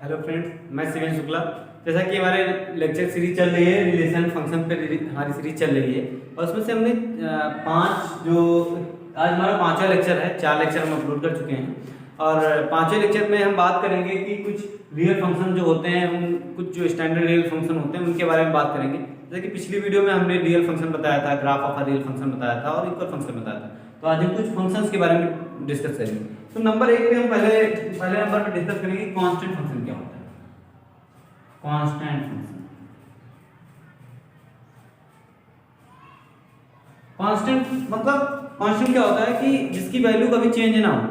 Hello friends, मैं शिवेन शुक्ला। जैसा कि हमारे लेक्चर सीरीज चल रही है, रिलेशन फंक्शन पे हमारी सीरीज चल रही है और उसमें से हमने पांच जो आज हमारा पांचवा लेक्चर है, 4 लेक्चर हम अपलोड कर चुके हैं और पांचवें लेक्चर में हम बात करेंगे कि कुछ रियल फंक्शन जो होते हैं, उन कुछ जो स्टैंडर्ड रियल फंक्शन होते हैं उनके बारे में बात करेंगे। जैसे कि पिछली वीडियो में हमने रियल फंक्शन बताया था, graph of a real function बताया था और इक्वल फंक्शन बताया था। तो आज हम कुछ फंक्शंस के बारे में डिस्कस करेंगे। तो नंबर 1 पे हम पहले नंबर पे डिस्कस करेंगे कांस्टेंट फंक्शन क्या होता है। कांस्टेंट फंक्शन, कांस्टेंट मतलब कांस्टेंट क्या होता है कि जिसकी वैल्यू कभी चेंज ना हो,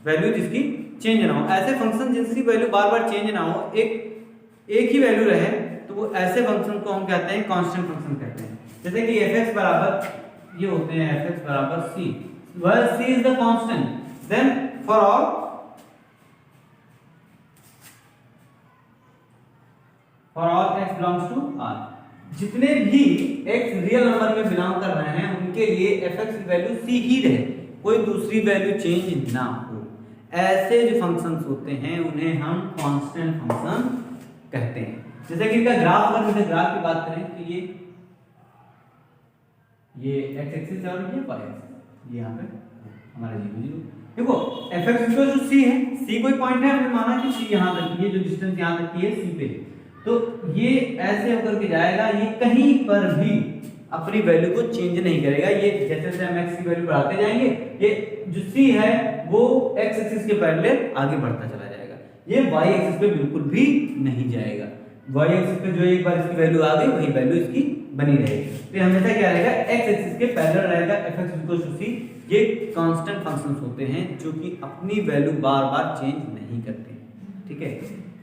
वैल्यू जिसकी चेंज ना हो। ऐसे फंक्शन जिसकी वैल्यू बार बार चेंज ना हो, एक ही वैल्यू रहे, तो वो ऐसे फंक्शन को हम कहते हैं कांस्टेंट फंक्शन कहते हैं। जैसे कि f(x) बराबर ये होते हैं f(x) बराबर c, where c is the constant, then for all x belongs to R, जितने भी x रियल नंबर में बिलोंग कर रहे हैं उनके लिए f(x) की वैल्यू c ही रहे, कोई दूसरी वैल्यू चेंज ना हो। ऐसे जो फंक्शंस होते हैं उन्हें हम कांस्टेंट फंक्शन कहते हैं। जैसे कि इनका ग्राफ, अगर इनके ग्राफ की बात करें तो ये x एक्सिस है और ये y एक्सिस, ये यहाँ पे हमारा 0 0। देखो f(x) इक्वल टू c है, c कोई पॉइंट है, हमने माना कि c यहाँ तक, ये जो डिस्टेंस यहाँ तक की है c पे, तो ये ऐसे होकर के जाएगा, ये कहीं पर भी अपनी वैल्यू को चेंज नहीं करेगा। ये जैसे जैसे हम x की वैल्यू बढ़ाते जाएंगे, ये जो c है वो x एक्सिस के पैरेलल आगे बढ़ता चला जाएगा, ये y एक्सिस पे बिल्कुल भी नहीं जाएगा। y एक्सिस पे जो एक बार इसकी वैल्यू आ गई वही वैल्यू इसकी बनी रहेगी। तो हमेशा क्या रहेगा, x एक्सिस के पैरेलल रहेगा f(x) c। ये कांस्टेंट फंक्शंस होते हैं जो कि अपनी वैल्यू बार बार चेंज नहीं करते। ठीक है,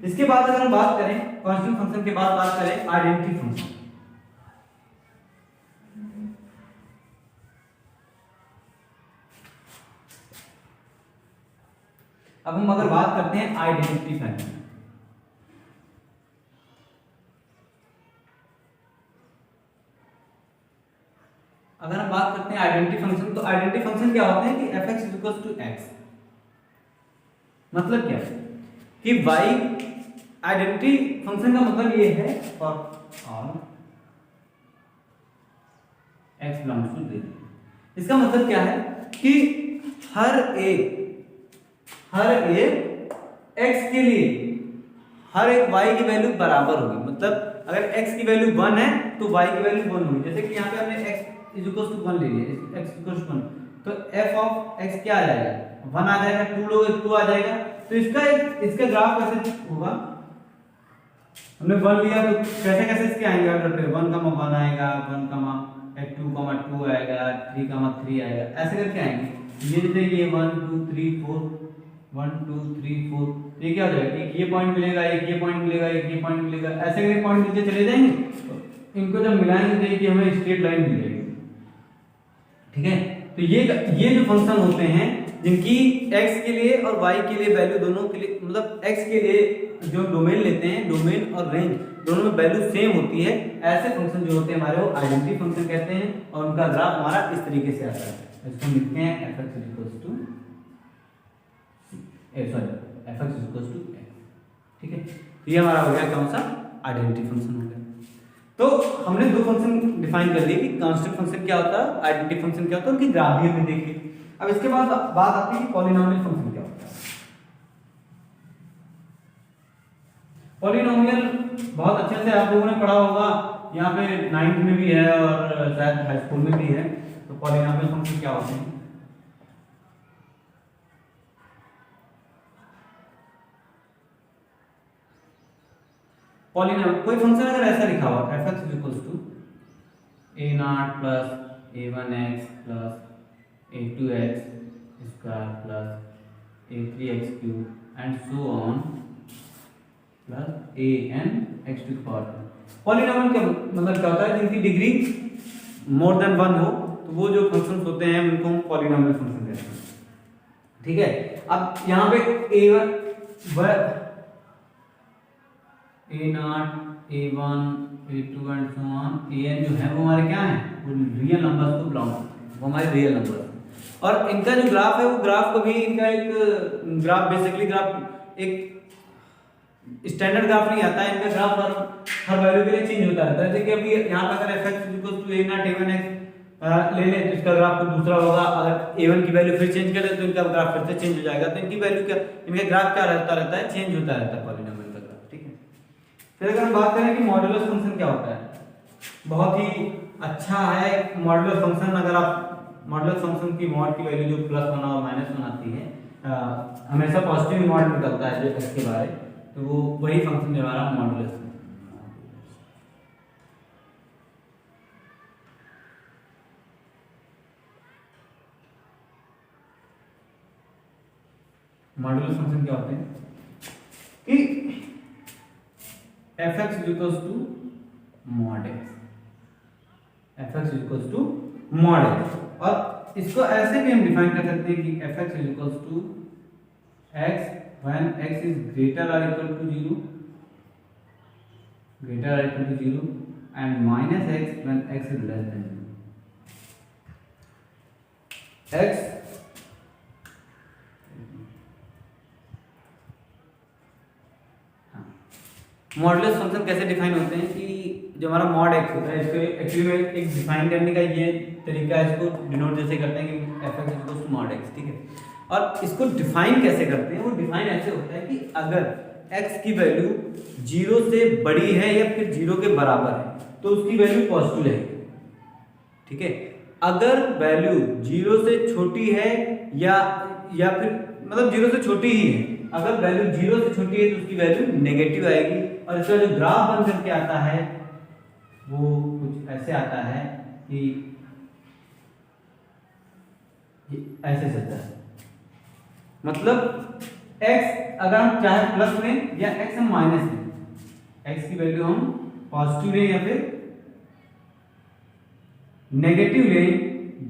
इसके बाद अगर हम बात करें कांस्टेंट फंक्शन के बाद बात करें आइडेंटिटी फंक्शन। अब हम अगर बात करते हैं आइडेंटिटी फंक्शन, अगर हम बात करते हैं आइडेंटिटी फंक्शन, तो आइडेंटिटी फंक्शन क्या होते हैं कि f(x) x, मतलब क्या है कि y आइडेंटिटी फंक्शन का मतलब ये है for all x belongs to 0। इसका मतलब क्या है कि हर एक x के लिए हर एक y की वैल्यू बराबर होगी। मतलब अगर x की वैल्यू 1 है तो y की वैल्यू 1 होगी। जैसे कि यहाँ पे हमने x = 1 ले लिया, x = 1, तो f(x) क्या आ जाएगा, 1 आ जाएगा, 2 लोगे 2 आ जाएगा। तो इसका ग्राफ कैसे होगा, हमने 1 लिया तो कैसे कैसे इसके आएंगे ऑर्डर पे, 1,1 आएगा, 1,2,2 आएगा, 3,3 आएगा, ऐसे करके आएंगे। ये जैसे ये 1 2 3 4, 1 2 3 4, ये क्या हो जाएगा, एक ये पॉइंट मिलेगा, एक ये पॉइंट मिलेगा, एक ये पॉइंट मिलेगा, ऐसे करके पॉइंट नीचे चले जाएंगे। तो इनको जब मिलाएंगे तो ये हमें स्ट्रेट लाइन मिल जाएगी। ठीक है, तो ये जो फंक्शन होते हैं जिनकी x के लिए और y के लिए वैल्यू दोनों के लिए, मतलब x के लिए जो डोमेन लेते हैं, डोमेन और रेंज दोनों में वैल्यू सेम होती है, ऐसे फंक्शन जो होते हैं हमारे वो आइडेंटिटी फंक्शन कहते हैं। और उनका ग्राफ हमारा इस तरीके से आता है, इसको लिखते हैं f(x) = x। ठीक है, तो ये हमारा हो गया कौन सा, आइडेंटिटी फंक्शन हो गया। तो हमने दो फंक्शन डिफाइन कर लिए कि कांस्टेंट फंक्शन क्या होता है, आइडेंटिटी फंक्शन क्या होता है, उनकी ग्राफ भी हमने देख ली। अब इसके बाद बात आती है कि पॉलिनोमियल फंक्शन क्या होता है। पॉलिनोमियल बहुत अच्छे से आप लोगों ने पढ़ा होगा, यहाँ पे 9th में भी है और शायद हाई स्कूल में भी है। तो पॉलिनोमियल फंक्शन क्या होते हैं, पॉलिनोमियल कोई फंक्शन अगर ऐसा लिखा हुआ f(x) = a0 + a1x + a2x² + a3x³ and so on + an(x²). Polynomial का मतलब क्या होता है, जिनकी डिग्री मोर देन 1 हो, तो वो जो फंक्शंस होते हैं उनको हम पॉलिनोमियल फंक्शन कहते हैं। ठीक है, अब यहाँ पे a1 a0 a1 a2 and so on an जो है वो हमारे क्या है, वो रियल नंबर्स को बिलोंग करते हैं, वो हमारे रियल नंबर। और इनका जो ग्राफ है वो ग्राफ को भी, इनका एक ग्राफ बेसिकली ग्राफ एक स्टैंडर्ड ग्राफ नहीं आता है, इनका ग्राफ हर वैल्यू के लिए चेंज होता रहता है। जैसे कि अभी यहाँ पे अगर fx = a0 a1x ले लें तो इसका ग्राफ कुछ दूसरा होगा। अगर a1 की वैल्यू फिर चेंज करें तो इनका ग्राफ फिर से चेंज हो जाएगा। तो इनकी वैल्यू क्या, इनका ग्राफ क्या रहता है, चेंज होता रहता है पॉलिनोमियल का ग्राफ, ठीक है। फिर अगर हम बात करें कि मॉड्यूलस फंक्शन क्या होता है, बहुत ही अच्छा है मॉड्यूलस फंक्शन। अगर आप मॉड्यूलस फंक्शन की मॉड की वैल्यू जो +1 और -1 आती है, हमेशा पॉजिटिव मॉड निकलता है जो x के बारे, तो वो वही फंक्शन जो हमारा मॉड्यूलस है। मॉड्यूलस फंक्शन क्या होते हैं कि fx = mod x, fx = mod x। और इसको ऐसे भी हम डिफाइन कर सकते हैं कि fx = x when x is greater or equal to 0, greater or equal to 0, and -x when x is less than 0। x modulus function कैसे डिफाइन होते हैं कि जो हमारा मॉड x होता है, इसको एक्चुअली में एक डिफाइन करने का ये तरीका है, इसको डिनोट जैसे करते हैं कि fx = mod x, ठीक है। और इसको डिफाइन कैसे करते हैं, वो डिफाइन ऐसे होता है कि अगर x की वैल्यू 0 से बड़ी है या फिर 0 के बराबर है तो उसकी वैल्यू पॉजिटिव रहेगी, ठीक है। अगर वैल्यू 0 से छोटी है या फिर मतलब 0 से छोटी ही है, अगर वैल्यू 0 से छोटी है तो उसकी वैल्यू नेगेटिव आएगी। और इसका जो ग्राफ बन करके आता है वो कुछ ऐसे आता है कि ऐसे चलता है, मतलब x अगर हम चाहे प्लस में या x हम माइनस में, x की वैल्यू हम पॉजिटिव लें या फिर नेगेटिव लें,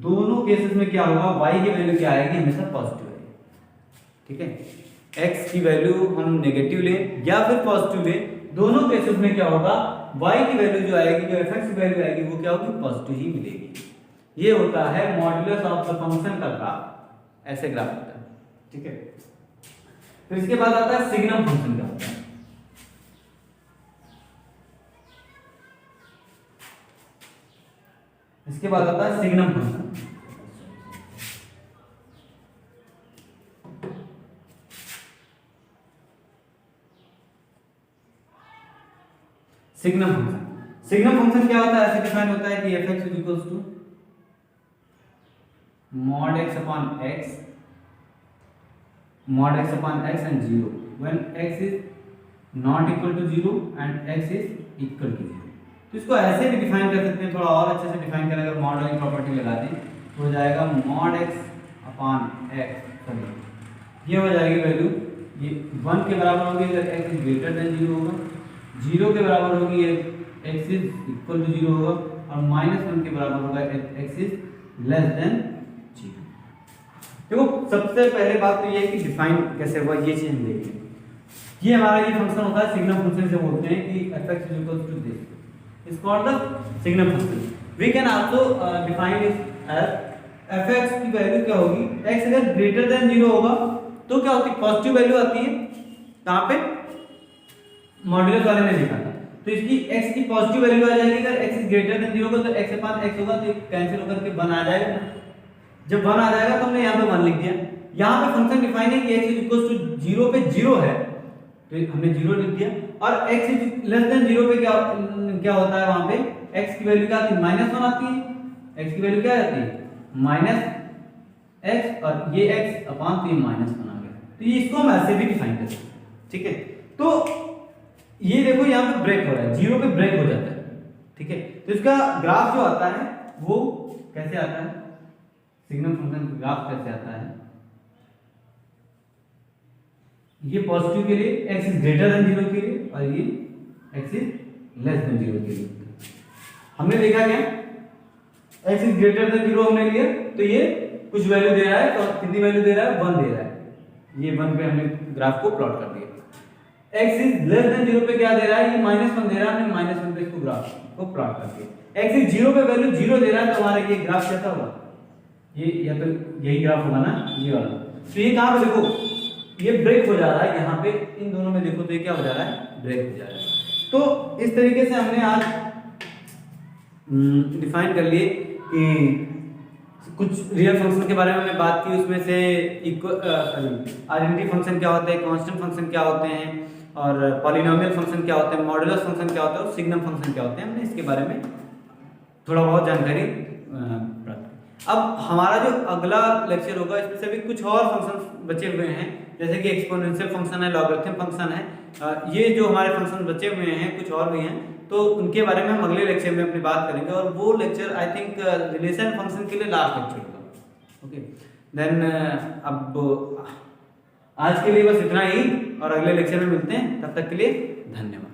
दोनों केसेस में क्या होगा, y की वैल्यू क्या आएगी, हमेशा पॉजिटिव आएगी, ठीक है। x की वैल्यू हम नेगेटिव लें या फिर पॉजिटिव लें, दोनों केसेस में क्या होगा, y की वैल्यू जो आएगी, जो fx की वैल्यू आएगी, वो क्या होगी, पॉजिटिव ही मिलेगी। ये होता है मॉड्यूलस ऑफ द फंक्शन का ग्राफ, ऐसे ग्राफ होता है, ठीक है। फिर इसके बाद आता है सिग्नम फंक्शन क्या होता है। इसके बाद आता है सिग्नम फंक्शन। सिग्नम फंक्शन क्या होता है, ऐसे डिफाइन होता है कि fx = mod x upon x, mod x upon x and 0 when x is not equal to 0 and x is equal to 0। तो इसको ऐसे भी डिफाइन कर सकते हैं, थोड़ा और अच्छे से डिफाइन करें, अगर मॉड वाली प्रॉपर्टी लगा दें तो हो जाएगा mod x upon x, sorry ये हो जाएगी वैल्यू, ये 1 के बराबर होगी अगर x is greater than 0 होगा, 0 के बराबर होगी x is equal to 0 होगा, और -1 के बराबर होगा x is less than 0। देखो सबसे पहले बात तो ये है कि डिफाइन कैसे हुआ, ये चीज हम देखें। ये हमारा ये फंक्शन होता है सिग्नम फंक्शन से बोलते हैं कि fx = this is called the signum function। we can also define it as fx की वैल्यू क्या होगी, x अगर ग्रेटर देन 0 होगा तो क्या होती है, पॉजिटिव वैल्यू आती है, कहां पे, मॉड्यूलस वाले ने लिखा था, तो इसकी x की पॉजिटिव वैल्यू आ जाएगी। अगर x ग्रेटर देन 0 होगा तो x upon x होगा, तो कैंसिल होकर के 1 आ जाएगा ना। जब 1 आ जाएगा तो हमने यहाँ पे 1 लिख दिया। यहाँ पे फंक्शन डिफाइन है कि x = 0 पे 0 है तो हमने 0 लिख दिया, और x लेस देन 0 पे क्या होता है, वहां पे x की वैल्यू क्या आती है, -1 आती है। x की वैल्यू क्या आती है, -x, और ये x अपॉन तो ये -1 आ गया। तो ये इसको हम ऐसे भी डिफाइन कर सकते हैं, ठीक है। तो ये देखो यहाँ पे ब्रेक हो रहा है, 0 पे ब्रेक हो जाता है, ठीक है। तो इसका ग्राफ जो आता है वो कैसे आता है, सिग्नम फंक्शन का ग्राफ कैसे आता है, ये पॉजिटिव के लिए x is greater than 0 के लिए, और ये x is less than 0 के लिए। हमने देखा क्या, x is greater than 0 हमने लिया तो ये कुछ वैल्यू दे रहा है, तो कितनी वैल्यू दे रहा है, 1 दे रहा है, ये 1 पे हमने ग्राफ को प्लॉट कर दिया। x is less than 0 पे क्या दे रहा है, ये -1 दे रहा है, हमने -1 पे इसको ग्राफ को प्लॉट कर दिया। x is 0 पे वैल्यू 0 दे रहा है तो हमारा ये ग्राफ कैसा होगा, ये या तो यही ग्राफ होगा ना, ये वाला। तो ये कहां पे देखो, ये ब्रेक हो जा रहा है यहाँ पे, इन दोनों में देखो तो ये क्या हो जा रहा है, ब्रेक हो जा रहा है। तो इस तरीके से हमने आज डिफाइन कर लिए कि कुछ रियल फंक्शन के बारे में हमने बात की, उसमें से आइडेंटिटी फंक्शन क्या होते हैं, कांस्टेंट फंक्शन क्या होते हैं, और पॉलिनोमियल फंक्शन क्या होते हैं, मॉडुलस फंक्शन क्या होता है और सिग्नम फंक्शन क्या होते हैं। हमने इसके बारे में थोड़ा बहुत जानकारी प्राप्त की। अब हमारा जो अगला लेक्चर होगा इसमें से भी कुछ और फंक्शन बचे हुए हैं, जैसे कि एक्सपोनेंशियल फंक्शन है, लॉगरिथम फंक्शन है, ये जो हमारे फंक्शन बचे हुए हैं कुछ और भी हैं, तो उनके बारे में हम अगले लेक्चर में अपनी बात करेंगे, और वो lecture I think relation function के लिए लास्ट लेक्चर होगा। ओके देन अब आज के लिए बस इतना ही, और अगले लेक्चर में मिलते हैं, तब तक के लिए धन्यवाद।